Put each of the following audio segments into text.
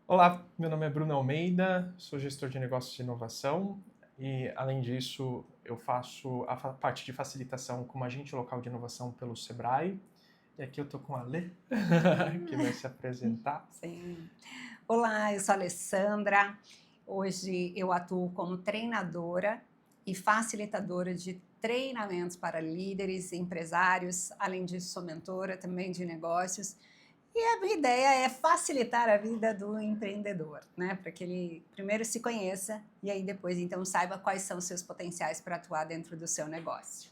Olá, meu nome é Bruno Almeida, sou gestor de negócios de inovação e, além disso, eu faço a parte de facilitação como agente local de inovação pelo Sebrae. E aqui eu estou com a Lê, que vai se apresentar. Sim. Olá, eu sou a Alessandra. Hoje eu atuo como treinadora e facilitadora de treinamentos para líderes, empresários. Além disso, sou mentora também de negócios. E a minha ideia é facilitar a vida do empreendedor, né? Para que ele primeiro se conheça e aí depois então saiba quais são os seus potenciais para atuar dentro do seu negócio.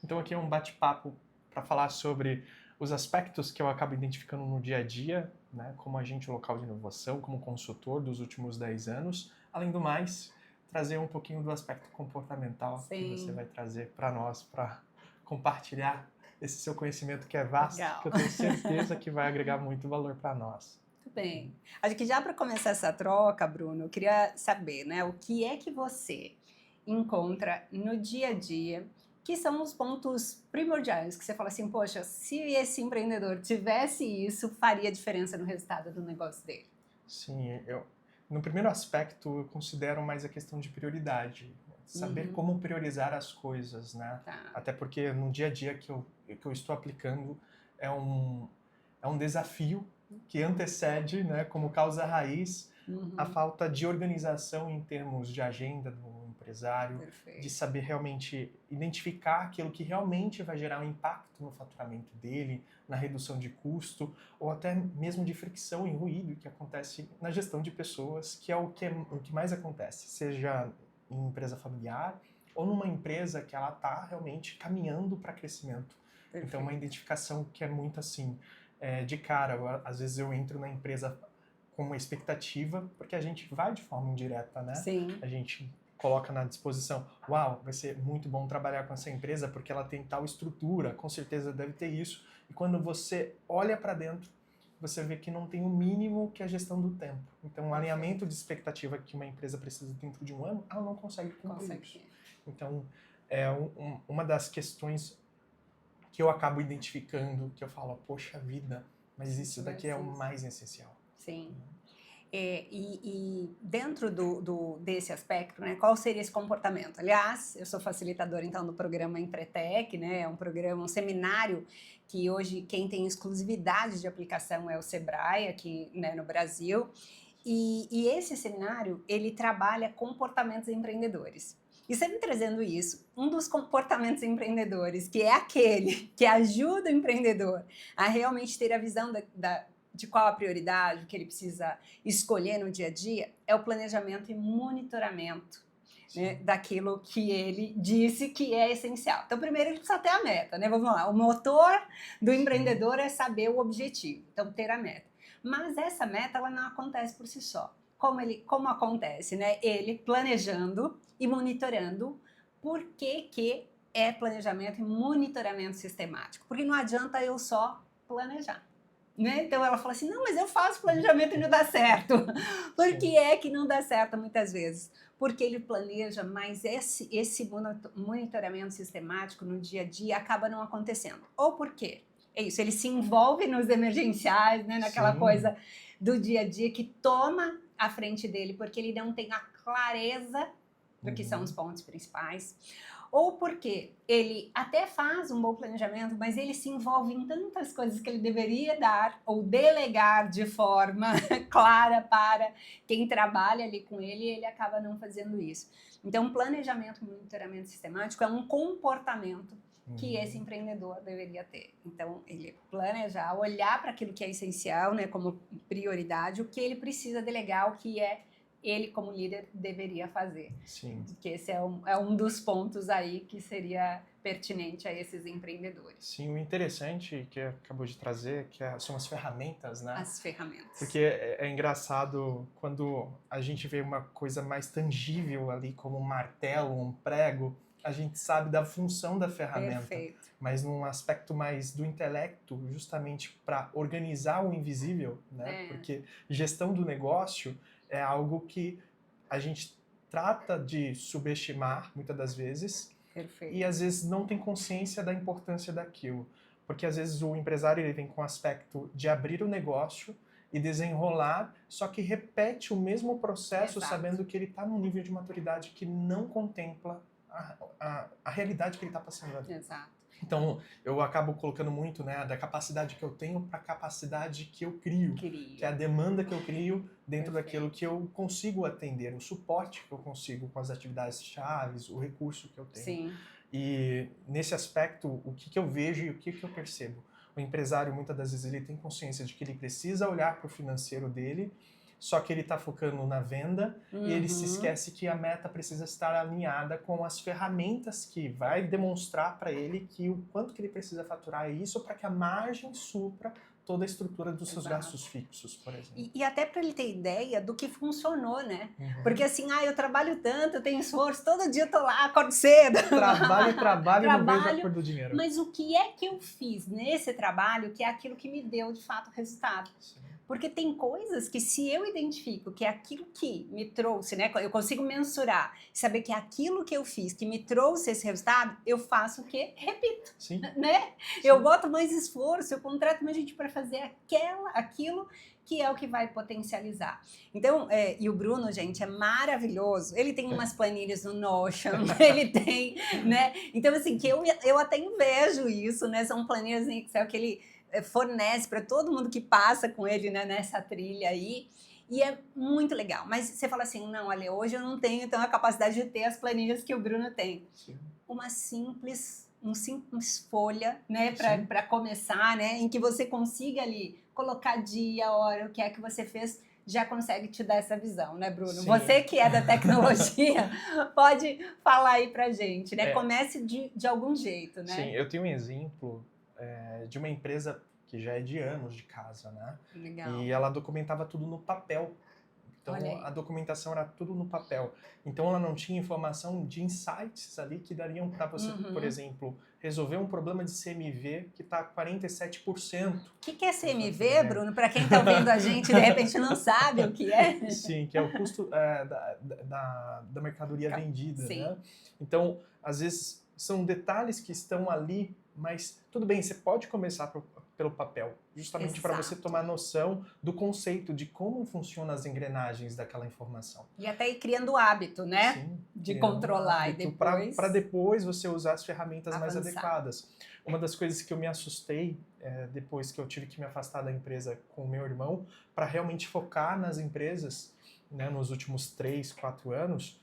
Então, aqui é um bate-papo para falar sobre os aspectos que eu acabo identificando no dia a dia, né, como agente local de inovação, como consultor dos últimos 10 anos. Além do mais, trazer um pouquinho do aspecto comportamental que você Sim, vai trazer para nós, para compartilhar esse seu conhecimento que é vasto, que legal. eu tenho certeza que vai agregar muito valor para nós. Muito bem. Acho que já para começar essa troca, Bruno, eu queria saber, né, o que é que você encontra no dia a dia que são os pontos primordiais que você fala assim, poxa, se esse empreendedor tivesse isso, faria diferença no resultado do negócio dele. Sim, no primeiro aspecto eu considero mais a questão de prioridade, saber Uhum, como priorizar as coisas, né? tá, Até porque no dia a dia que eu estou aplicando é um, é um desafio que antecede, né, como causa raiz, a uhum, falta de organização em termos de agenda do empresário, de perfeito, saber realmente identificar aquilo que realmente vai gerar um impacto no faturamento dele, na redução de custo, ou até mesmo de fricção e ruído que acontece na gestão de pessoas, que é o que mais acontece, seja em empresa familiar ou numa empresa que ela está realmente caminhando para crescimento. Então, uma perfeito. identificação que é muito assim, de cara, às vezes eu entro na empresa com uma expectativa, porque a gente vai de forma indireta, né? Sim, A gente coloca na disposição, uau, vai ser muito bom trabalhar com essa empresa porque ela tem tal estrutura, com certeza deve ter isso. E quando você olha para dentro, você vê que não tem o mínimo que é a gestão do tempo. Então, o alinhamento perfeito. de expectativa que uma empresa precisa dentro de um ano, ela não consegue cumprir isso. Consegue. Então, é uma das questões que eu acabo identificando, que eu falo, poxa vida, mas Se isso daqui é tivesse o isso. mais essencial. Sim. E dentro desse aspecto, né, qual seria esse comportamento? Aliás, eu sou facilitadora então do programa Empretec, né, é um programa, um seminário que hoje quem tem exclusividade de aplicação é o Sebrae aqui, né, no Brasil. E esse seminário ele trabalha comportamentos empreendedores. E sempre trazendo isso, um dos comportamentos empreendedores, que é aquele que ajuda o empreendedor a realmente ter a visão de qual a prioridade, o que ele precisa escolher no dia a dia, é o planejamento e monitoramento, né, Sim. daquilo que ele disse que é essencial. Então, primeiro ele precisa ter a meta, né? Vamos lá, o motor do Sim. empreendedor é saber o objetivo, então ter a meta. Mas essa meta ela não acontece por si só. Como acontece, né? Ele planejando e monitorando por que é planejamento e monitoramento sistemático. Porque não adianta eu só planejar. Né? Então ela fala assim: não, mas eu faço planejamento e não dá certo. Por que Sim. é que não dá certo muitas vezes? Porque ele planeja, mas esse monitoramento sistemático no dia a dia acaba não acontecendo. Ou por quê? É isso, ele se envolve nos emergenciais, né, naquela Sim. coisa do dia a dia que toma a frente dele, porque ele não tem a clareza do que são os Uhum. pontos principais, ou porque ele até faz um bom planejamento, mas ele se envolve em tantas coisas que ele deveria dar ou delegar de forma clara para quem trabalha ali com ele, e ele acaba não fazendo isso. Então, planejamento e monitoramento sistemático é um comportamento que esse Uhum. empreendedor deveria ter. Então, ele planejar, olhar para aquilo que é essencial, né, como prioridade, o que ele precisa delegar, o que é ele, como líder, deveria fazer. Sim. Que esse é um dos pontos aí que seria pertinente a esses empreendedores. Sim, o interessante que acabou de trazer, são as ferramentas, né? As ferramentas. Porque é engraçado quando a gente vê uma coisa mais tangível ali, como um martelo, um prego, a gente sabe da função da ferramenta, Perfeito. mas num aspecto mais do intelecto, justamente para organizar o invisível, né? É, Porque gestão do negócio é algo que a gente trata de subestimar muitas das vezes e perfeito. às vezes não tem consciência da importância daquilo. Porque às vezes o empresário ele vem com o aspecto de abrir o negócio e desenrolar, só que repete o mesmo processo, Exato. sabendo que ele está num nível de maturidade que não contempla a realidade que ele está passando ali. Exato. Então, eu acabo colocando muito, né, da capacidade que eu tenho para a capacidade que eu crio, que é a demanda que eu crio dentro daquilo que eu consigo atender, o suporte que eu consigo com as atividades chaves, o recurso que eu tenho. Sim. E nesse aspecto, o que eu vejo e o que eu percebo? O empresário, muitas das vezes, ele tem consciência de que ele precisa olhar para o financeiro dele, só que ele está focando na venda e ele se esquece que a meta precisa estar alinhada com as ferramentas que vai demonstrar para ele que o quanto que ele precisa faturar é isso para que a margem supra toda a estrutura dos seus gastos fixos, por exemplo. E até para ele ter ideia do que funcionou, né? Porque assim, eu trabalho tanto, eu tenho esforço, todo dia eu tô lá, acordo cedo. Trabalho e não vejo a cor do dinheiro. Mas o que é que eu fiz nesse trabalho que é aquilo que me deu, de fato, resultado? Sim. Porque tem coisas que se eu identifico que é aquilo que me trouxe, né? Eu consigo mensurar, saber que é aquilo que eu fiz que me trouxe esse resultado, eu faço o quê? Repito. Sim. Né? Sim. Eu boto mais esforço, eu contrato mais gente para fazer aquilo que é o que vai potencializar. Então, e o Bruno, gente, é maravilhoso. Ele tem umas planilhas no Notion, ele tem, né? Então, assim, que eu até invejo isso, né? São planilhas em Excel que ele fornece para todo mundo que passa com ele, né, nessa trilha aí. E é muito legal. Mas você fala assim, não, Ale, hoje eu não tenho então a capacidade de ter as planilhas que o Bruno tem. Sim. Uma simples folha, né, para começar, né, em que você consiga ali colocar dia, hora, o que é que você fez, já consegue te dar essa visão, né, Bruno? Sim. Você que é da tecnologia, pode falar aí pra gente, né? Comece de algum jeito, né? Sim, eu tenho um exemplo de uma empresa que já é de anos de casa, né? Legal. E ela documentava tudo no papel. Então, a documentação era tudo no papel. Então, ela não tinha informação de insights ali que dariam para você, por exemplo, resolver um problema de CMV que está 47%. O que é CMV, Bruno? Para quem está ouvindo a gente, de repente não sabe o que é. Sim, que é o custo da mercadoria vendida. Sim. Né? Então, às vezes, são detalhes que estão ali, mas tudo bem, você pode começar pelo papel, justamente para você tomar noção do conceito de como funcionam as engrenagens daquela informação. E até ir criando o hábito, né? Sim, de controlar e depois... Para depois você usar as ferramentas mais adequadas. Uma das coisas que eu me assustei depois que eu tive que me afastar da empresa com o meu irmão, para realmente focar nas empresas, né, nos últimos 3, 4 anos,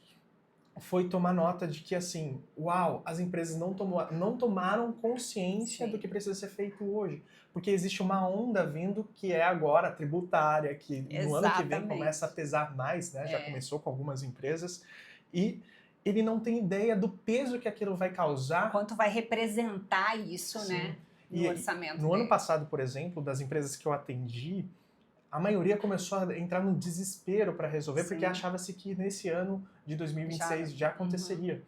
foi tomar nota de que, assim, as empresas não tomaram consciência do que precisa ser feito hoje. Porque existe uma onda vindo que é agora tributária, que no ano que vem começa a pesar mais, né? Já começou com algumas empresas. E ele não tem ideia do peso que aquilo vai causar. Quanto vai representar isso, sim, né? No orçamento. No ano passado, por exemplo, das empresas que eu atendi, a maioria começou a entrar num desespero para resolver, porque achava-se que nesse ano de 2026 já aconteceria.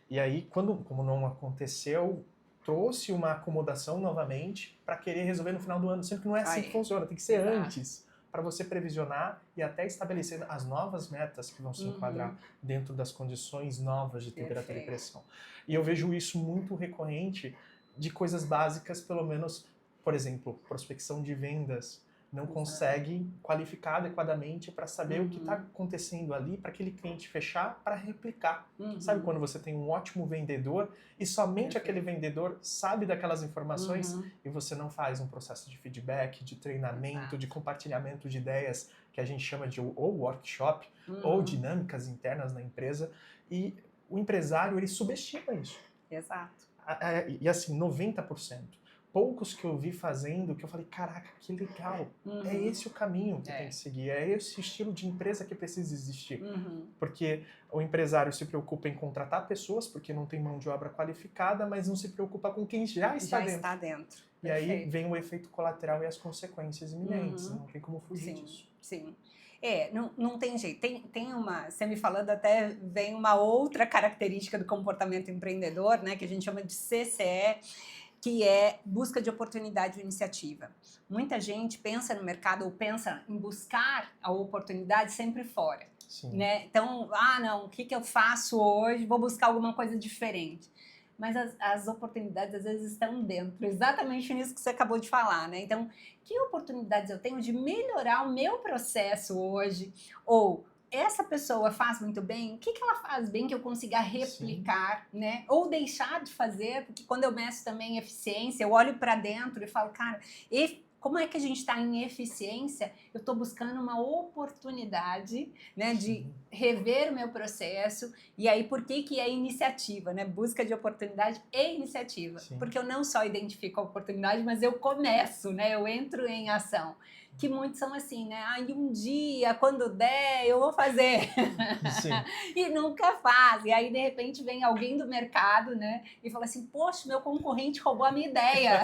E aí, como não aconteceu, trouxe uma acomodação novamente para querer resolver no final do ano, sendo que não é assim que funciona, tem que ser antes, para você previsionar e até estabelecer as novas metas que vão se enquadrar dentro das condições novas de temperatura e pressão. E eu vejo isso muito recorrente de coisas básicas, pelo menos, por exemplo, prospecção de vendas, não consegue qualificar adequadamente para saber o que está acontecendo ali para aquele cliente fechar para replicar. Sabe quando você tem um ótimo vendedor e somente aquele vendedor sabe daquelas informações e você não faz um processo de feedback, de treinamento, de compartilhamento de ideias, que a gente chama de ou workshop, ou dinâmicas internas na empresa, e o empresário, ele subestima isso. Exato. E assim, 90%. Poucos que eu vi fazendo, que eu falei, caraca, que legal, é esse o caminho que tem que seguir, é esse o estilo de empresa que precisa existir. Porque o empresário se preocupa em contratar pessoas, porque não tem mão de obra qualificada, mas não se preocupa com quem já está dentro. E aí vem o efeito colateral e as consequências iminentes, não tem como fugir disso. Sim. Não tem jeito. Tem uma, você me falando até, vem uma outra característica do comportamento empreendedor, né, que a gente chama de CCE, que é busca de oportunidade e iniciativa. Muita gente pensa no mercado ou pensa em buscar a oportunidade sempre fora. Né? Então, não, o que eu faço hoje? Vou buscar alguma coisa diferente. mas as oportunidades às vezes estão dentro, exatamente nisso que você acabou de falar, né? Então, que oportunidades eu tenho de melhorar o meu processo hoje? Ou essa pessoa faz muito bem, o que ela faz bem que eu consiga replicar, né? Ou deixar de fazer, porque quando eu meço também eficiência, eu olho para dentro e falo, cara, como é que a gente está em eficiência? Eu estou buscando uma oportunidade, né, de rever o meu processo. E aí, por que é iniciativa, né? Busca de oportunidade e iniciativa. Sim. Porque eu não só identifico a oportunidade, mas eu começo, né? Eu entro em ação. Que muitos são assim, né? Um dia, quando der, eu vou fazer. Sim. E nunca faz. E aí, de repente, vem alguém do mercado, né? E fala assim, poxa, meu concorrente roubou a minha ideia.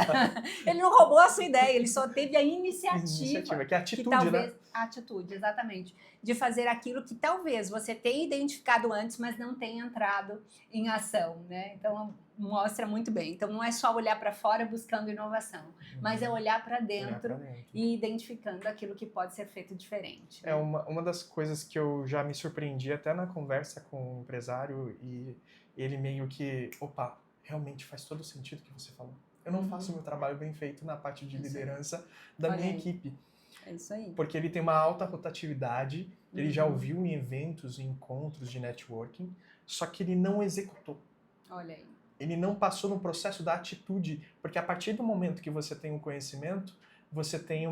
Ele não roubou a sua ideia, ele só teve a iniciativa. Que é a atitude, que talvez, né? A atitude, exatamente. De fazer aquilo que talvez você tenha identificado antes, mas não tenha entrado em ação, né? Então, mostra muito bem. Então, não é só olhar para fora buscando inovação, mas é olhar para dentro e identificando aquilo que pode ser feito diferente. Né? É uma das coisas que eu já me surpreendi até na conversa com o empresário e ele meio que, opa, realmente faz todo sentido o que você falou. Eu não faço o meu trabalho bem feito na parte de liderança da minha equipe. É isso aí. Porque ele tem uma alta rotatividade, ele já ouviu em eventos, em encontros de networking, só que ele não executou. Olha aí. Ele não passou no processo da atitude, porque a partir do momento que você tem o conhecimento, você tem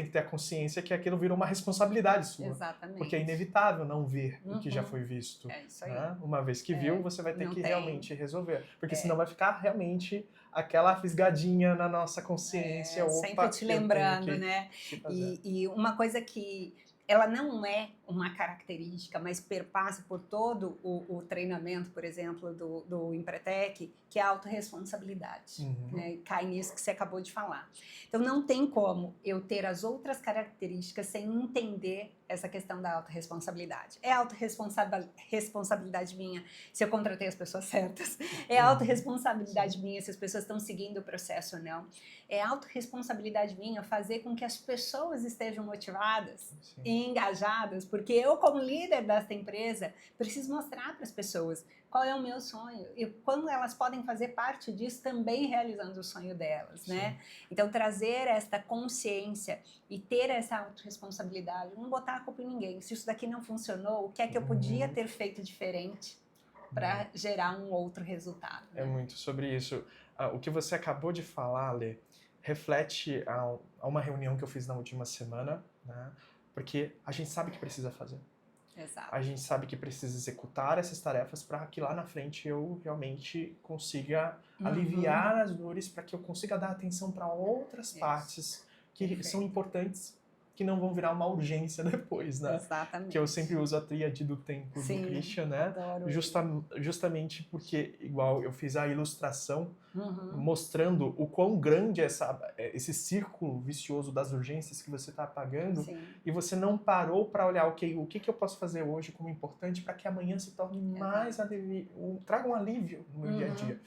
que ter a consciência que aquilo virou uma responsabilidade sua. Exatamente. Porque é inevitável não ver o que já foi visto. É isso aí. Né? Uma vez que viu, você vai ter que realmente resolver. Porque É. senão vai ficar realmente aquela fisgadinha na nossa consciência. Opa, sempre te lembrando, né? E uma coisa que ela não é uma característica, mas perpassa por todo o treinamento, por exemplo, do Empretec, que é a autorresponsabilidade. Né? Cai nisso que você acabou de falar. Então, não tem como eu ter as outras características sem entender essa questão da autorresponsabilidade. É autorresponsabilidade minha se eu contratei as pessoas certas. É autorresponsabilidade minha se as pessoas estão seguindo o processo ou não. É autorresponsabilidade minha fazer com que as pessoas estejam motivadas e engajadas, porque eu, como líder desta empresa, preciso mostrar para as pessoas qual é o meu sonho e quando elas podem fazer parte disso também realizando o sonho delas, né? Então, trazer esta consciência e ter essa autorresponsabilidade, não botar a culpa em ninguém. Se isso daqui não funcionou, o que é que eu podia ter feito diferente para gerar um outro resultado? Né? É muito sobre isso. O que você acabou de falar, Lê, reflete a uma reunião que eu fiz na última semana, né? Porque a gente sabe que precisa fazer. Exato. A gente sabe que precisa executar essas tarefas para que lá na frente eu realmente consiga aliviar as dores, para que eu consiga dar atenção para outras partes que são importantes, que não vão virar uma urgência depois, né? Exatamente. Que eu sempre uso a tríade do tempo do Christian, né? Justamente porque, igual eu fiz a ilustração mostrando o quão grande é esse círculo vicioso das urgências que você está apagando e você não parou para olhar, o que eu posso fazer hoje como importante para que amanhã se torne mais traga um alívio no meu dia a dia.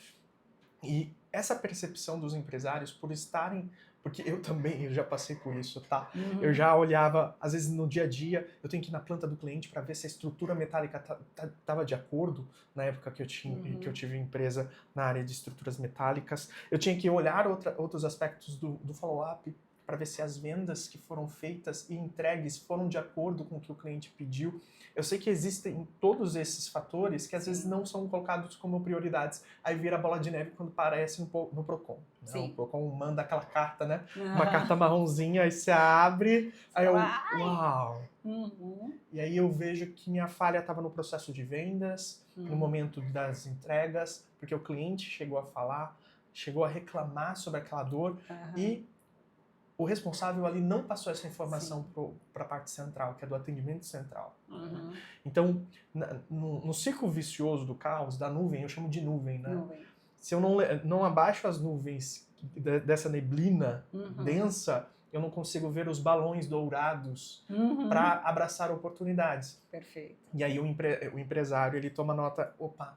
E essa percepção dos empresários por estarem... Porque eu já passei por isso, tá? Eu já olhava, às vezes no dia a dia, eu tenho que ir na planta do cliente para ver se a estrutura metálica estava de acordo, na época que eu tive empresa na área de estruturas metálicas. Eu tinha que olhar outros aspectos do follow-up para ver se as vendas que foram feitas e entregues foram de acordo com o que o cliente pediu. Eu sei que existem todos esses fatores que às vezes não são colocados como prioridades. Aí vira bola de neve quando aparece no Procon. Né? O Procon manda aquela carta, né? Uma carta marronzinha, aí você abre, aí eu... Uau! E aí eu vejo que minha falha estava no processo de vendas, no momento das entregas, porque o cliente chegou a falar, chegou a reclamar sobre aquela dor e o responsável ali não passou essa informação para a parte central, que é do atendimento central. Então, no ciclo vicioso do caos, da nuvem, eu chamo de nuvem, né? Se eu não abaixo as nuvens dessa neblina densa, eu não consigo ver os balões dourados para abraçar oportunidades. Perfeito. E aí o empresário, ele toma nota, opa,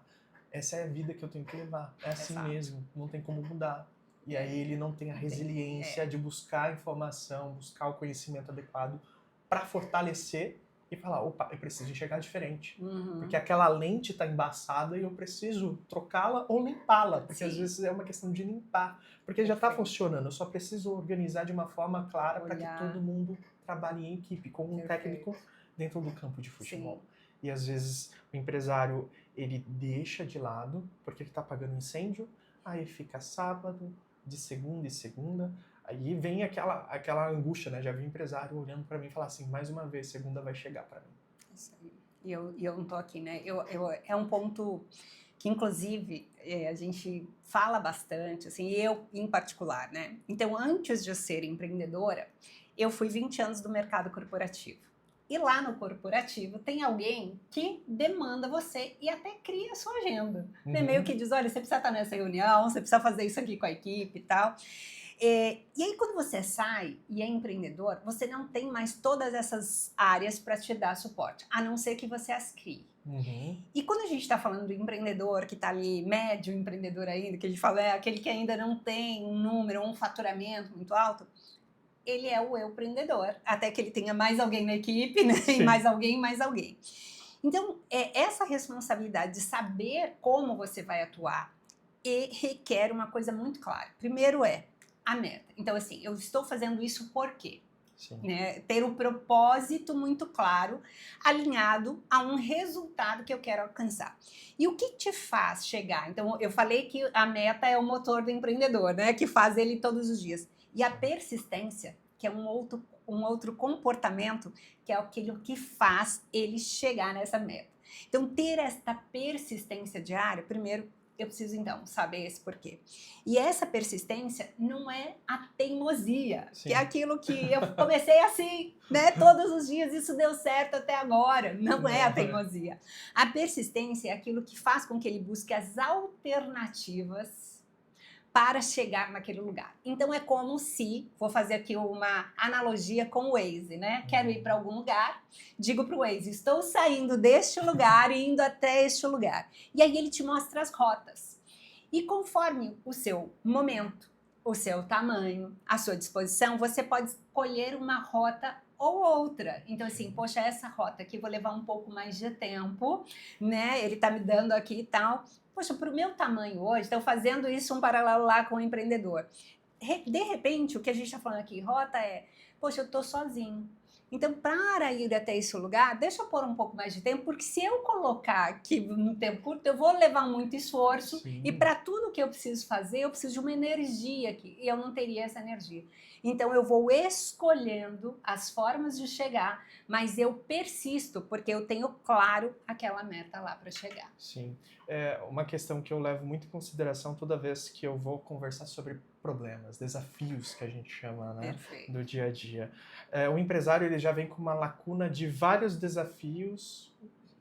essa é a vida que eu tenho que levar, é assim mesmo, não tem como mudar. E aí ele não tem a resiliência de buscar a informação, buscar o conhecimento adequado para fortalecer e falar, opa, eu preciso enxergar diferente. Uhum. Porque aquela lente está embaçada e eu preciso trocá-la ou limpá-la. Porque Sim. às vezes é uma questão de limpar. Porque já está funcionando, eu só preciso organizar de uma forma clara para que todo mundo trabalhe em equipe, com um técnico dentro do campo de futebol. Sim. E às vezes o empresário, ele deixa de lado, porque ele está apagando incêndio, aí fica sábado, de segunda em segunda, aí vem aquela angústia, né? Já vi empresário olhando para mim e falar assim, mais uma vez, segunda vai chegar para mim. Isso aí. E eu não tô aqui, né? É um ponto que, inclusive, a gente fala bastante, assim, eu em particular, né? Então, antes de eu ser empreendedora, eu fui 20 anos do mercado corporativo. E lá no corporativo tem alguém que demanda você e até cria a sua agenda. Né? Meio que diz, olha, você precisa estar nessa reunião, você precisa fazer isso aqui com a equipe e tal. E aí, quando você sai e é empreendedor, você não tem mais todas essas áreas para te dar suporte, a não ser que você as crie. E quando a gente está falando do empreendedor que está ali, médio empreendedor ainda, que a gente fala, é aquele que ainda não tem um número, um faturamento muito alto, ele é o eu empreendedor, até que ele tenha mais alguém na equipe, né? E mais alguém. Então, essa responsabilidade de saber como você vai atuar requer uma coisa muito clara. Primeiro a meta. Então, assim, eu estou fazendo isso por quê? Né? Ter o propósito muito claro, alinhado a um resultado que eu quero alcançar. E o que te faz chegar? Então, eu falei que a meta é o motor do empreendedor, né? Que faz ele todos os dias. E a persistência, que é um outro comportamento, que é aquilo que faz ele chegar nessa meta. Então, ter esta persistência diária, primeiro, eu preciso, então, saber esse porquê. E essa persistência não é a teimosia, que é aquilo que eu comecei assim, né? Todos os dias, isso deu certo até agora. Não é a teimosia. A persistência é aquilo que faz com que ele busque as alternativas para chegar naquele lugar. Então, é como se, vou fazer aqui uma analogia com o Waze, né? Quero ir para algum lugar, digo para o Waze, estou saindo deste lugar e indo até este lugar. E aí ele te mostra as rotas. E conforme o seu momento, o seu tamanho, a sua disposição, você pode escolher uma rota ou outra. Então, assim, poxa, essa rota aqui vou levar um pouco mais de tempo, né? Ele tá me dando aqui e tal. Poxa, para o meu tamanho hoje, estou fazendo isso um paralelo lá com o empreendedor. De repente, o que a gente está falando aqui, rota poxa, eu estou sozinho. Então, para ir até esse lugar, deixa eu pôr um pouco mais de tempo, porque se eu colocar aqui no tempo curto, eu vou levar muito esforço. E para tudo que eu preciso fazer, eu preciso de uma energia aqui. E eu não teria essa energia. Então, eu vou escolhendo as formas de chegar, mas eu persisto, porque eu tenho claro aquela meta lá para chegar. Sim. É uma questão que eu levo muito em consideração toda vez que eu vou conversar sobre problemas, desafios que a gente chama, né? Perfeito. Do dia a dia. O empresário, ele já vem com uma lacuna de vários desafios,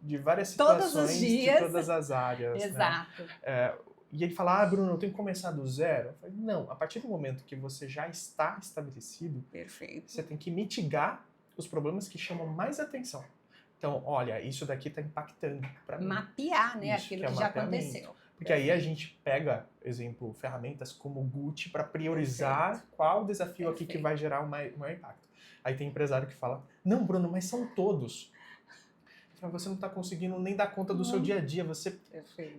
de várias situações, todos os dias, de todas as áreas. Exato. Né? E ele fala, Bruno, eu tenho que começar do zero. Eu falei, não, a partir do momento que você já está estabelecido, Perfeito. Você tem que mitigar os problemas que chamam mais atenção. Então, olha, isso daqui está impactando para mim. Mapear, né, aquilo que já aconteceu. Porque aí a gente pega, exemplo, ferramentas como o Gucci para priorizar qual desafio aqui que vai gerar o maior impacto. Aí tem empresário que fala, não, Bruno, mas são todos. Você não está conseguindo nem dar conta do seu dia a dia, você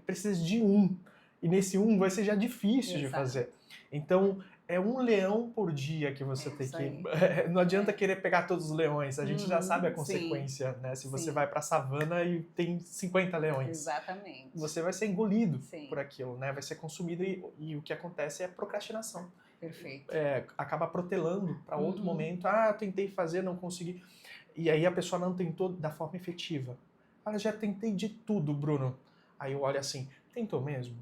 precisa de um. E nesse um vai ser já difícil de fazer. Então, é um leão por dia que você tem que... Não adianta querer pegar todos os leões, a gente já sabe a consequência, né? Se você vai para a savana e tem 50 leões. Exatamente. Você vai ser engolido por aquilo, né? Vai ser consumido e o que acontece é procrastinação. Perfeito. Acaba protelando para outro momento. Ah, tentei fazer, não consegui. E aí a pessoa não tentou da forma efetiva. Fala, já tentei de tudo, Bruno. Aí eu olho assim, tentou mesmo?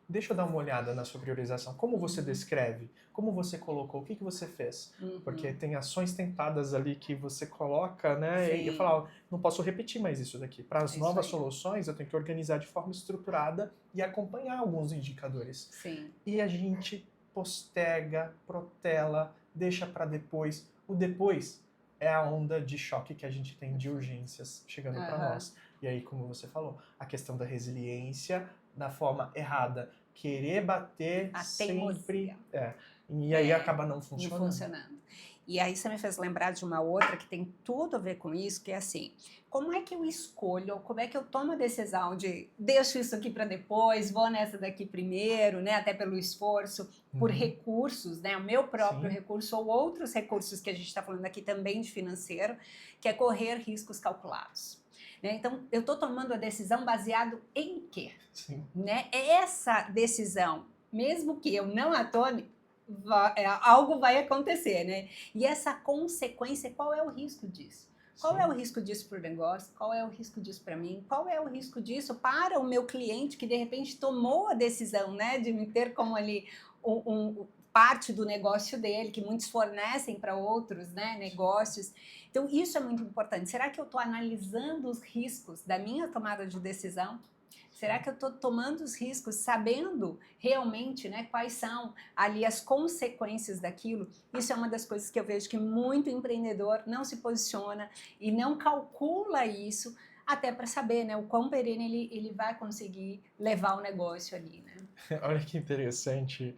Deixa eu dar uma olhada na sua priorização. Como você descreve? Como você colocou? O que você fez? Porque tem ações tentadas ali que você coloca, né? Sim. E eu falo, não posso repetir mais isso daqui. Para as novas soluções, eu tenho que organizar de forma estruturada e acompanhar alguns indicadores. Sim. E a gente posterga, protela, deixa para depois. O depois é a onda de choque que a gente tem de urgências chegando para nós. E aí, como você falou, a questão da resiliência da forma errada, querer bater sempre... E aí acaba não funcionando. E aí você me fez lembrar de uma outra que tem tudo a ver com isso, que é assim, como é que eu escolho, como é que eu tomo a decisão de deixo isso aqui para depois, vou nessa daqui primeiro, né, até pelo esforço, por recursos, né, o meu próprio Sim. recurso ou outros recursos que a gente está falando aqui também de financeiro, que é correr riscos calculados. Né? Então, eu estou tomando a decisão baseado em quê? Sim. Né? Essa decisão, mesmo que eu não a tome, algo vai acontecer, né? E essa consequência, qual é o risco disso? Qual é o risco disso para o negócio? Qual é o risco disso para mim? Qual é o risco disso para o meu cliente que de repente tomou a decisão, né, de me ter como ali parte do negócio dele, que muitos fornecem para outros, né, negócios. Então, isso é muito importante. Será que eu estou analisando os riscos da minha tomada de decisão? Será que eu estou tomando os riscos, sabendo realmente, né, quais são ali as consequências daquilo? Isso é uma das coisas que eu vejo que muito empreendedor não se posiciona e não calcula isso, até para saber, né, o quão perene ele vai conseguir levar o negócio ali, né? Olha que interessante.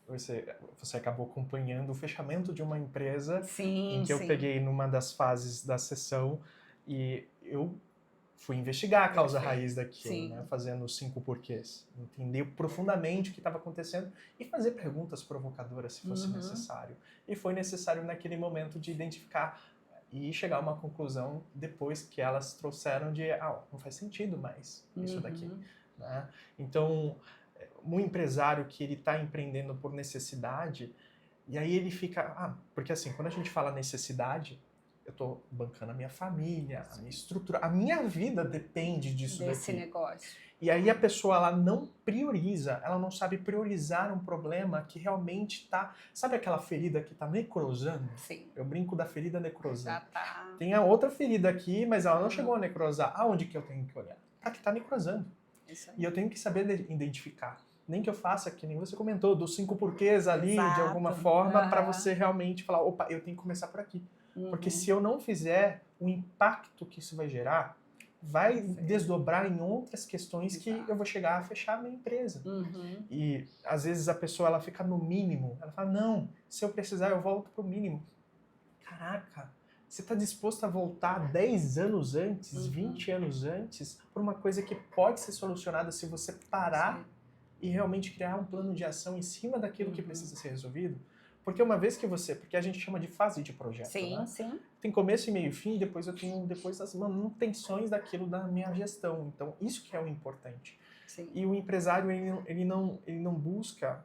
Você acabou acompanhando o fechamento de uma empresa em Sim, que eu sim. peguei numa das fases da sessão e eu fui investigar a causa raiz daquilo, Sim. né? Fazendo os 5 porquês. Entender profundamente o que estava acontecendo e fazer perguntas provocadoras se fosse necessário. E foi necessário naquele momento de identificar e chegar a uma conclusão depois que elas trouxeram de não faz sentido mais isso daqui. Né? Então, um empresário que ele está empreendendo por necessidade, e aí ele fica... porque assim, quando a gente fala necessidade, eu estou bancando a minha família, a minha estrutura, a minha vida depende disso desse daqui. negócio. E aí a pessoa ela não prioriza, ela não sabe priorizar um problema que realmente está... Sabe aquela ferida que está necrosando? Sim. Eu brinco da ferida necrosando. Já tá. Tem a outra ferida aqui, mas ela não chegou a necrosar. Aonde que eu tenho que olhar? Para que está necrosando. Isso aí. E eu tenho que saber identificar. Nem que eu faça, que nem você comentou, dos 5 porquês ali, de alguma forma, para você realmente falar, opa, eu tenho que começar por aqui. Porque se eu não fizer, o impacto que isso vai gerar vai desdobrar em outras questões que eu vou chegar a fechar a minha empresa. E às vezes a pessoa ela fica no mínimo, ela fala, não, se eu precisar eu volto pro mínimo. Caraca, você está disposto a voltar 10 anos antes, 20 anos antes, por uma coisa que pode ser solucionada se você parar e realmente criar um plano de ação em cima daquilo que precisa ser resolvido? Porque uma vez que porque a gente chama de fase de projeto, Sim, né? sim. Tem começo e meio e fim, depois eu tenho as manutenções daquilo da minha gestão. Então, isso que é o importante. Sim. E o empresário, ele não busca,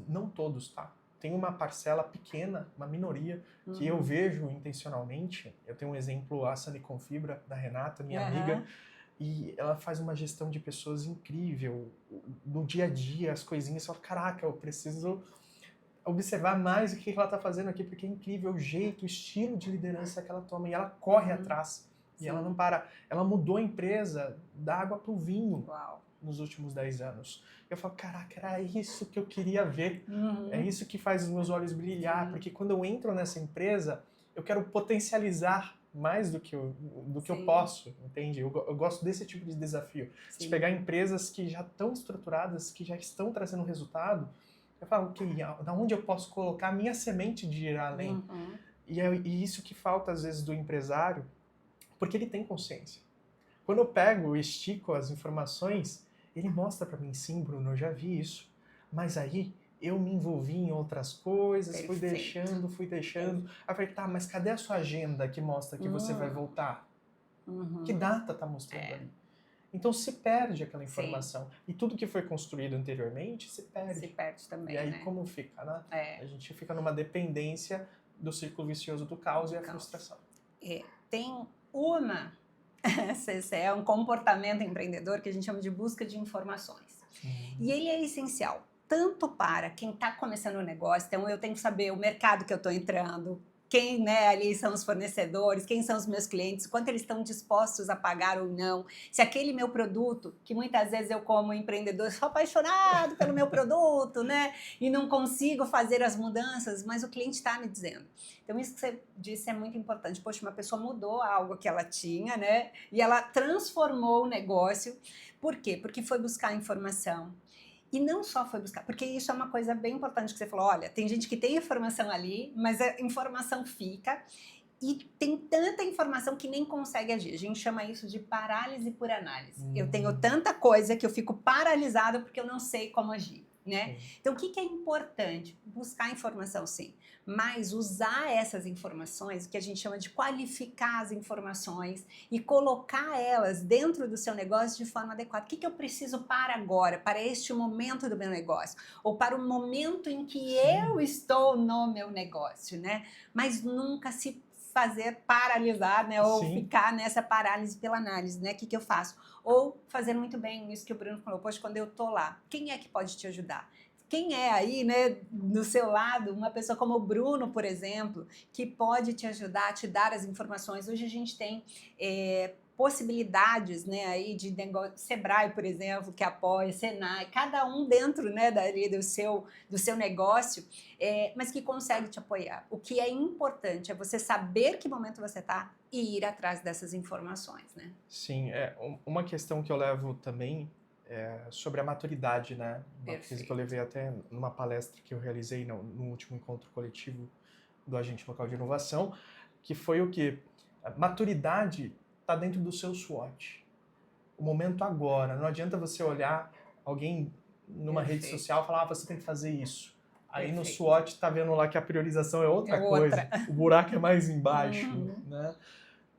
não todos, tá? Tem uma parcela pequena, uma minoria, que eu vejo intencionalmente. Eu tenho um exemplo, a Silicon Fibra, da Renata, minha amiga, e ela faz uma gestão de pessoas incrível. No dia a dia, as coisinhas, você fala, caraca, eu preciso observar mais o que ela está fazendo aqui, porque é incrível o jeito, o estilo de liderança que ela toma, e ela corre atrás, e ela não para. Ela mudou a empresa da água para o vinho nos últimos 10 anos. Eu falo, caraca, era isso que eu queria ver, é isso que faz os meus olhos brilhar, porque quando eu entro nessa empresa, eu quero potencializar mais do que eu posso, entende? Eu gosto desse tipo de desafio, de pegar empresas que já estão estruturadas, que já estão trazendo resultado. Eu falo, da onde eu posso colocar a minha semente de ir além? E isso que falta, às vezes, do empresário, porque ele tem consciência. Quando eu pego e estico as informações, ele mostra para mim, sim, Bruno, eu já vi isso. Mas aí, eu me envolvi em outras coisas, fui deixando. Aí eu falei, tá, mas cadê a sua agenda que mostra que você vai voltar? Que data tá mostrando ali? Então se perde aquela informação. E tudo que foi construído anteriormente se perde. Se perde também, e aí né? como fica, né? A gente fica numa dependência do círculo vicioso do caos e a frustração. Tem uma... é um comportamento empreendedor que a gente chama de busca de informações. E ele é essencial, tanto para quem está começando um negócio, então eu tenho que saber o mercado que eu estou entrando, quem, né, ali são os fornecedores, quem são os meus clientes, quanto eles estão dispostos a pagar ou não, se aquele meu produto, que muitas vezes eu como empreendedor sou apaixonado pelo meu produto, né, e não consigo fazer as mudanças, mas o cliente está me dizendo. Então isso que você disse é muito importante. Poxa, uma pessoa mudou algo que ela tinha, né, e ela transformou o negócio. Por quê? Porque foi buscar informação. E não só foi buscar, porque isso é uma coisa bem importante que você falou, olha, tem gente que tem informação ali, mas a informação fica e tem tanta informação que nem consegue agir. A gente chama isso de parálise por análise. Eu tenho tanta coisa que eu fico paralisada porque eu não sei como agir. Né? Então, o que é importante? Buscar informação, sim, mas usar essas informações, o que a gente chama de qualificar as informações e colocar elas dentro do seu negócio de forma adequada. O que eu preciso para agora, para este momento do meu negócio, ou para o momento em que eu estou no meu negócio, né? Mas nunca se fazer paralisar, né? Ou ficar nessa parálise pela análise, né? O que eu faço? Ou fazer muito bem isso que o Bruno falou, poxa, quando eu tô lá, quem é que pode te ajudar? Quem é aí, né, do seu lado, uma pessoa como o Bruno, por exemplo, que pode te ajudar, te dar as informações. Hoje a gente tem possibilidades, né, aí de negócio, Sebrae, por exemplo, que apoia, Senai, cada um dentro, né, dali do seu negócio, mas que consegue te apoiar. O que é importante é você saber que momento você está e ir atrás dessas informações, né? Sim, uma questão que eu levo também é sobre a maturidade, né? Uma coisa que eu levei até numa palestra que eu realizei no último encontro coletivo do Agente Local de Inovação, que foi o que? Maturidade está dentro do seu SWOT. O momento agora. Não adianta você olhar alguém numa rede social e falar, você tem que fazer isso. Aí no SWOT está vendo lá que a priorização é outra coisa. O buraco é mais embaixo, né?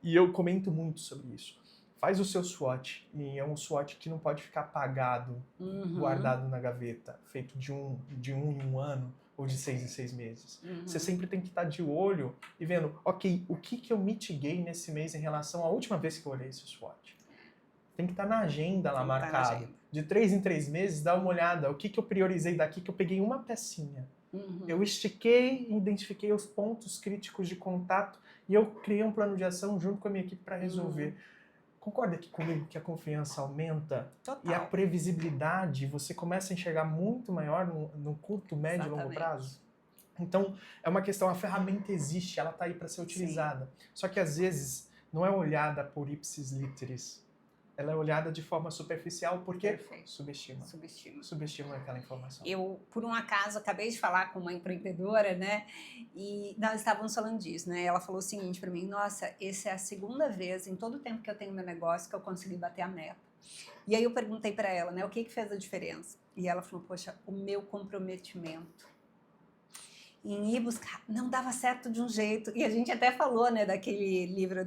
E eu comento muito sobre isso. Faz o seu SWOT, e é um SWOT que não pode ficar apagado, guardado na gaveta, feito de um em um ano, ou de 6 em 6 meses. Você sempre tem que estar de olho e vendo, ok, o que eu mitiguei nesse mês em relação à última vez que eu olhei esse SWOT? Tem que estar na agenda lá marcado. De 3 em 3 meses, dá uma olhada, o que eu priorizei daqui, que eu peguei uma pecinha. Eu estiquei e identifiquei os pontos críticos de contato e eu criei um plano de ação junto com a minha equipe para resolver. Concorda aqui comigo que a confiança aumenta? Total. E a previsibilidade, você começa a enxergar muito maior no curto, médio e longo prazo? Então, é uma questão, a ferramenta existe, ela está aí para ser utilizada. Só que às vezes não é olhada por ipsis literis. Ela é olhada de forma superficial porque subestima aquela informação. Eu, por um acaso, acabei de falar com uma empreendedora, né? E nós estávamos falando disso, né? Ela falou o seguinte para mim, nossa, essa é a segunda vez em todo o tempo que eu tenho meu negócio que eu consegui bater a meta. E aí eu perguntei para ela, né? O que fez a diferença? E ela falou, poxa, o meu comprometimento em ir buscar, não dava certo de um jeito, e a gente até falou, né, daquele livro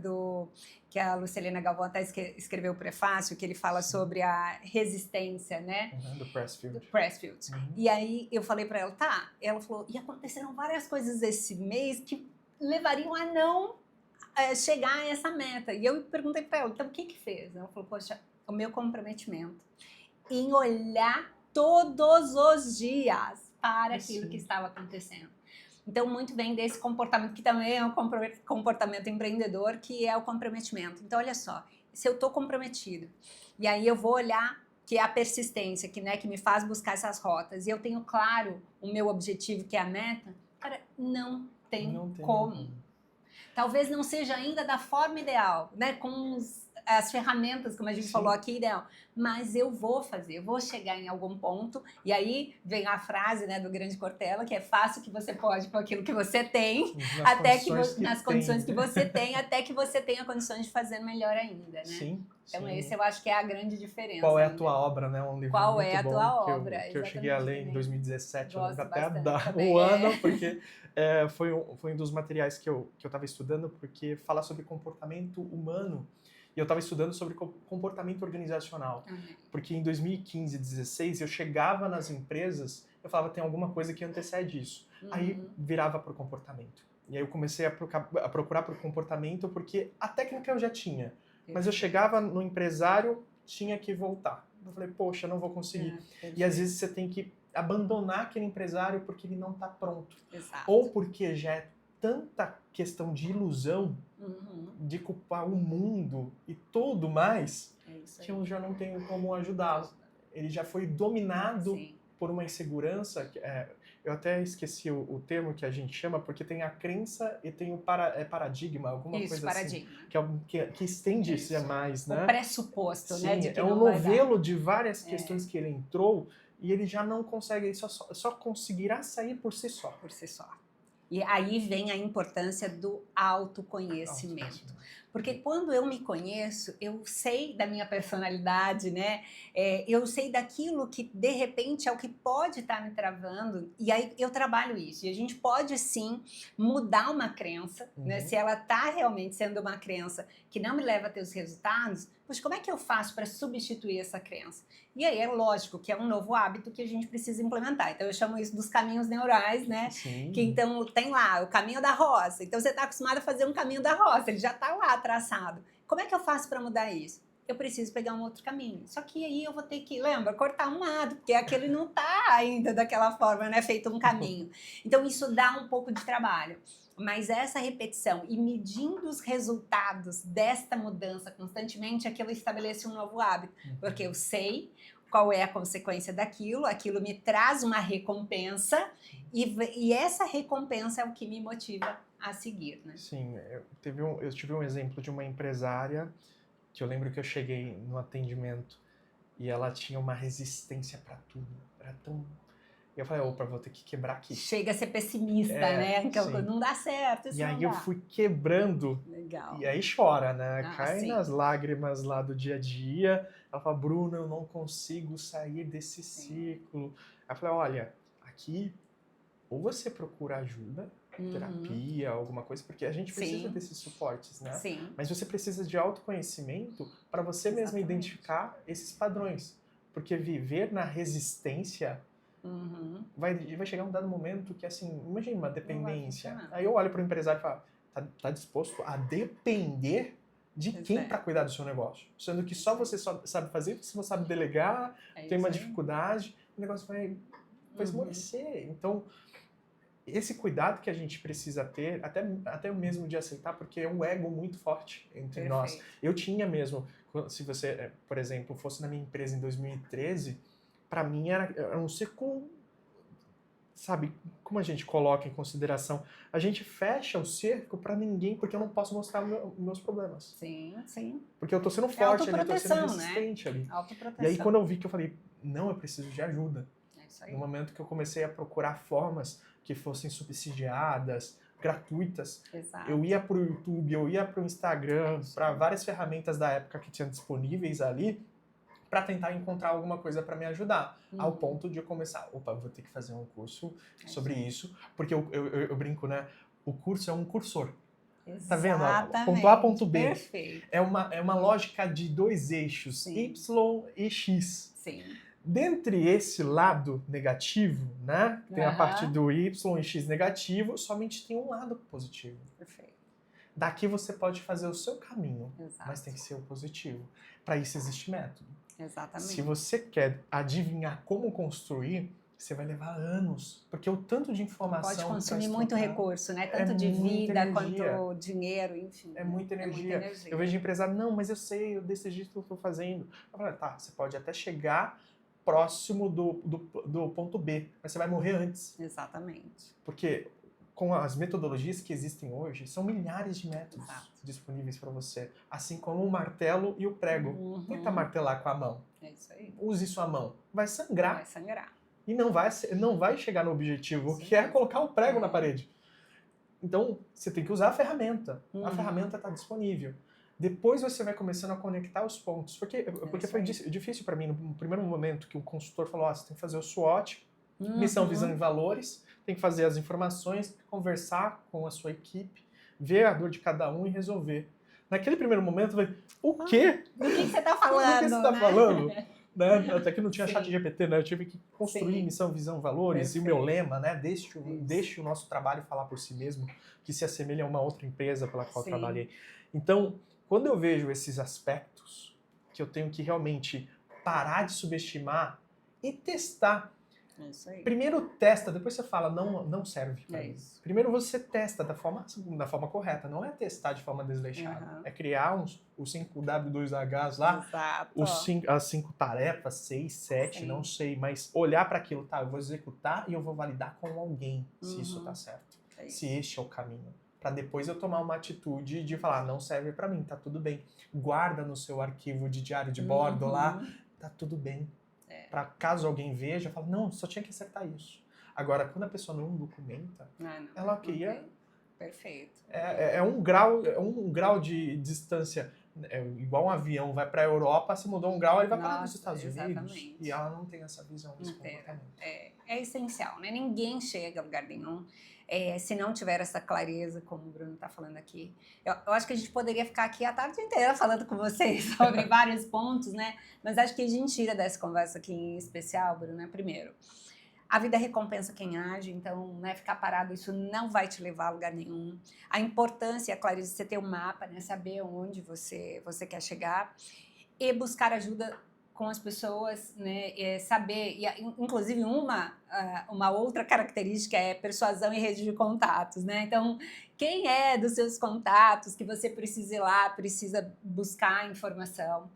que a Lucilena Galvão até escreveu o prefácio, que ele fala sobre a resistência, né? Do Pressfield. E aí eu falei para ela, ela falou, e aconteceram várias coisas esse mês que levariam a não chegar a essa meta, e eu perguntei para ela, então o que fez? Ela falou, poxa, o meu comprometimento em olhar todos os dias para aquilo que estava acontecendo. Então, muito vem desse comportamento, que também é um comportamento empreendedor, que é o comprometimento. Então, olha só, se eu estou comprometido, e aí eu vou olhar, que é a persistência, que me faz buscar essas rotas, e eu tenho claro o meu objetivo, que é a meta, cara, não tem como. Talvez não seja ainda da forma ideal, né? Com as ferramentas, como a gente falou aqui, ideal. Mas eu vou fazer, eu vou chegar em algum ponto. E aí vem a frase, né, do Grande Cortella, que é faça o que você pode com aquilo que você tem, nas condições que você tem, até que você tenha condições de fazer melhor ainda, né? Então esse eu acho que é a grande diferença. Qual é a tua obra, né? Um livro Qual muito é a bom tua obra? Que eu cheguei a ler em 2017, eu lembro até o ano, porque foi um dos materiais que eu estava estudando, porque fala sobre comportamento humano. E eu estava estudando sobre comportamento organizacional. Porque em 2015, 2016, eu chegava nas empresas, eu falava, tem alguma coisa que antecede isso. Aí virava para o comportamento. E aí eu comecei a procurar por comportamento, porque a técnica eu já tinha. Mas eu chegava no empresário, tinha que voltar. Eu falei, poxa, não vou conseguir. E às vezes você tem que abandonar aquele empresário porque ele não está pronto. Ou porque já é tanta questão de ilusão, de culpar o mundo e tudo mais, que eu já não tenho como ajudá-lo. Ele já foi dominado por uma insegurança. Eu até esqueci o termo que a gente chama, porque tem a crença e tem o paradigma, alguma coisa assim. Que estende-se mais, né? O pressuposto, né? De que é um novelo de várias questões que ele entrou e ele já não consegue, ele só conseguirá sair por si só. Por si só. E aí vem a importância do autoconhecimento. Porque quando eu me conheço, eu sei da minha personalidade, né? Eu sei daquilo que, de repente, é o que pode estar me travando. E aí eu trabalho isso. E a gente pode, sim, mudar uma crença, né? Se ela está realmente sendo uma crença que não me leva a ter os resultados, pois como é que eu faço para substituir essa crença? E aí é lógico que é um novo hábito que a gente precisa implementar. Então eu chamo isso dos caminhos neurais, né? Sim. Que então tem lá o caminho da roça. Então você está acostumado a fazer um caminho da roça, ele já está lá traçado. Como é que eu faço para mudar isso? Eu preciso pegar um outro caminho. Só que aí eu vou ter que, lembra, cortar um lado, porque aquele não está ainda daquela forma, né? Feito um caminho. Então isso dá um pouco de trabalho. Mas essa repetição e medindo os resultados desta mudança constantemente é que eu estabeleço um novo hábito. Porque eu sei qual é a consequência daquilo, aquilo me traz uma recompensa e essa recompensa é o que me motiva a seguir, né? Sim, eu tive um exemplo de uma empresária que eu lembro que eu cheguei no atendimento e ela tinha uma resistência para tudo, era tão... E eu falei, opa, vou ter que quebrar aqui. Chega a ser pessimista, né? Que não dá certo, isso e aí não eu dá. fui quebrando. Legal. E aí chora, né? Cai sim. nas lágrimas lá do dia a dia. Ela fala, Bruna, eu não consigo sair desse ciclo. Aí eu falei, olha, aqui ou você procura ajuda, terapia, alguma coisa, porque a gente precisa desses suportes, né? Sim. Mas você precisa de autoconhecimento para você mesmo identificar esses padrões. Porque viver na resistência vai chegar um dado momento que, assim, imagina uma dependência. Aí eu olho para o empresário e falo, tá disposto a depender de quem para cuidar do seu negócio? Sendo que só você sabe fazer, você não sabe delegar, tem uma dificuldade, o negócio vai esmorecer. Então, esse cuidado que a gente precisa ter, até mesmo de aceitar, porque é um ego muito forte entre nós. Eu tinha mesmo, se você, por exemplo, fosse na minha empresa em 2013, para mim era um círculo, sabe, como a gente coloca em consideração, a gente fecha o cerco para ninguém, porque eu não posso mostrar meus problemas. Sim, sim. Porque eu tô sendo forte ali, eu tô sendo resistente, né? Autoproteção. E aí quando eu vi que eu falei, não, eu preciso de ajuda. É isso aí. No momento que eu comecei a procurar formas que fossem subsidiadas, gratuitas, eu ia pro YouTube, eu ia pro Instagram, para várias ferramentas da época que tinham disponíveis ali, para tentar encontrar alguma coisa para me ajudar, ao ponto de eu começar, opa, vou ter que fazer um curso sobre isso, porque eu brinco, né? O curso é um cursor. Exatamente. Tá vendo? Ponto A, ponto B. Perfeito. É uma lógica de dois eixos, Y e X. Sim. Dentre esse lado negativo, né? Tem a parte do Y e X negativo, somente tem um lado positivo. Perfeito. Daqui você pode fazer o seu caminho, mas tem que ser o positivo. Para isso existe método. Exatamente. Se você quer adivinhar como construir, você vai levar anos, porque o tanto de informação... Pode consumir muito recurso, né? Tanto de vida quanto dinheiro, enfim. É muita energia. Eu vejo empresário, não, mas eu sei, desse jeito que eu estou fazendo. Eu falo, tá, você pode até chegar próximo do ponto B, mas você vai morrer antes. Exatamente. Porque com as metodologias que existem hoje, são milhares de métodos disponíveis para você. Assim como o martelo e o prego. Tenta martelar com a mão. É isso aí. Use sua mão. Vai sangrar. Vai sangrar. E não vai chegar no objetivo, que é colocar o prego na parede. Então, você tem que usar a ferramenta. A ferramenta está disponível. Depois você vai começando a conectar os pontos. Porque foi difícil para mim, no primeiro momento, que o consultor falou, você tem que fazer o SWOT, missão, visão e valores, tem que fazer as informações, conversar com a sua equipe, ver a dor de cada um e resolver. Naquele primeiro momento, eu falei, o quê? Do que você está falando? Do que você está falando? Né? Até que não tinha chat GPT, né? Eu tive que construir missão, visão, valores. E o meu lema, né? Deixe o nosso trabalho falar por si mesmo, que se assemelha a uma outra empresa pela qual trabalhei. Então, quando eu vejo esses aspectos, que eu tenho que realmente parar de subestimar e testar. É isso aí. Primeiro testa, depois você fala, não serve para mim. Primeiro você testa da forma correta, não é testar de forma desleixada. É criar os 5 W2Hs lá, as 5 tarefas, 6, 7, não sei, mas olhar para aquilo, tá, eu vou executar e eu vou validar com alguém se isso tá certo, se este é o caminho. Para depois eu tomar uma atitude de falar, não serve para mim, tá tudo bem. Guarda no seu arquivo de diário de bordo lá, tá tudo bem. Para caso alguém veja, fala, não, só tinha que acertar isso. Agora, quando a pessoa não documenta, ela cria... Okay. Perfeito. É um grau de distância. Igual um avião vai para a Europa, se mudou um grau, ele vai parar nos Estados Unidos. E ela não tem essa visão desse comportamento. É essencial, né? Ninguém chega a lugar nenhum se não tiver essa clareza, como o Bruno está falando aqui. Eu acho que a gente poderia ficar aqui a tarde inteira falando com vocês sobre vários pontos, né? Mas acho que a gente tira dessa conversa aqui em especial, Bruno, né? Primeiro, a vida recompensa quem age, então, né, ficar parado, isso não vai te levar a lugar nenhum. A importância, a clareza de você ter um mapa, né, saber onde você quer chegar e buscar ajuda com as pessoas, né, saber, e inclusive uma outra característica é persuasão e rede de contatos, né? Então, quem é dos seus contatos que você precisa ir lá, precisa buscar informação?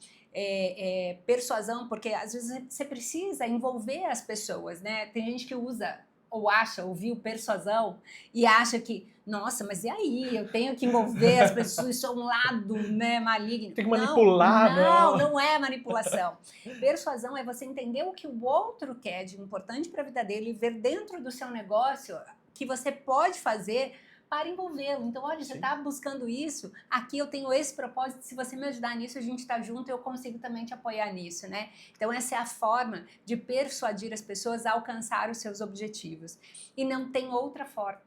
Persuasão, porque às vezes você precisa envolver as pessoas, né? Tem gente que usa ou acha, ouviu persuasão e acha que, nossa, mas e aí? Eu tenho que envolver as pessoas, isso é um lado, né, maligno. Tem que manipular, não é manipulação. Persuasão é você entender o que o outro quer de importante para a vida dele e ver dentro do seu negócio que você pode fazer para envolvê-lo. Então, olha, você está buscando isso, aqui eu tenho esse propósito, se você me ajudar nisso, a gente está junto e eu consigo também te apoiar nisso, né? Então, essa é a forma de persuadir as pessoas a alcançar os seus objetivos. E não tem outra forma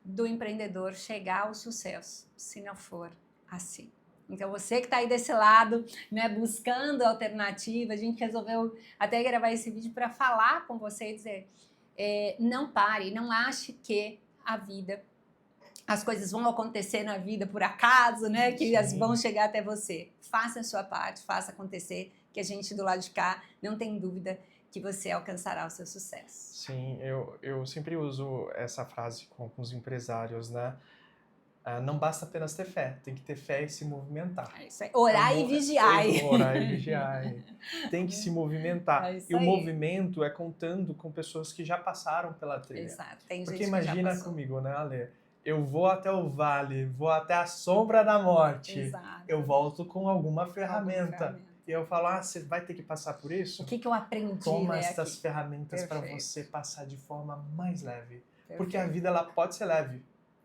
do empreendedor chegar ao sucesso, se não for assim. Então, você que está aí desse lado, né, buscando alternativa, a gente resolveu até gravar esse vídeo para falar com você e dizer, não pare, não ache que a vida... as coisas vão acontecer na vida por acaso, né? Que elas vão chegar até você. Faça a sua parte, faça acontecer, que a gente do lado de cá não tem dúvida que você alcançará o seu sucesso. Sim, eu sempre uso essa frase com os empresários, né? Não basta apenas ter fé, tem que ter fé e se movimentar. É isso aí. Orar e vigiar. Orar e vigiar. Tem que se movimentar. É isso e o aí. movimento é contando com pessoas que já passaram pela trilha. Exato. Tem Porque gente imagina que já comigo, né, Ale? Eu vou até o vale, vou até a sombra da morte. Exato. Eu volto com alguma ferramenta. E eu falo, você vai ter que passar por isso? O que eu aprendi, Toma né, essas aqui. ferramentas para Perfeito. você passar de forma mais leve. Perfeito. Porque a vida ela pode ser leve.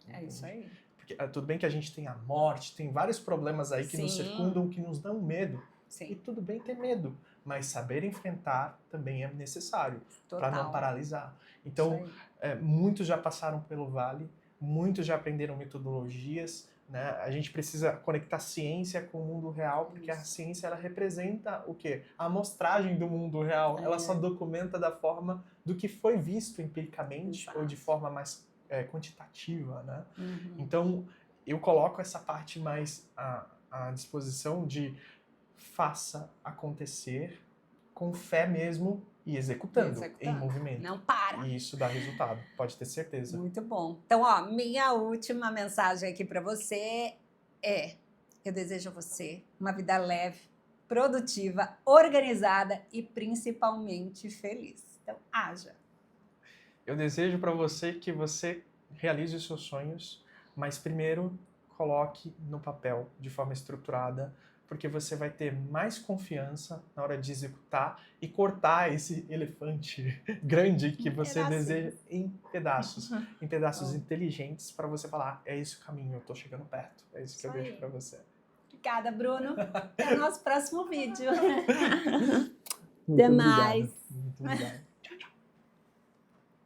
É isso aí. Porque, tudo bem que a gente tem a morte, tem vários problemas aí que nos circundam, que nos dão medo. Sim. E tudo bem ter medo, mas saber enfrentar também é necessário para não paralisar. Então, muitos já passaram pelo vale, muitos já aprenderam metodologias, né? A gente precisa conectar ciência com o mundo real, porque a ciência ela representa o quê? A amostragem do mundo real. Ela só documenta da forma do que foi visto empiricamente. Exato. Ou de forma mais quantitativa, né? Uhum. Então, eu coloco essa parte mais à disposição de faça acontecer com fé mesmo e executando em movimento. Não para. E isso dá resultado, pode ter certeza. Muito bom. Então, minha última mensagem aqui para você eu desejo a você uma vida leve, produtiva, organizada e principalmente feliz. Então, haja. Eu desejo para você que você realize os seus sonhos, mas primeiro coloque no papel de forma estruturada, porque você vai ter mais confiança na hora de executar e cortar esse elefante grande que você deseja em pedaços inteligentes para você falar, é esse o caminho, eu tô chegando perto, é isso que eu deixo para você. Obrigada, Bruno. Até o nosso próximo vídeo. Muito Até mais. Muito obrigado.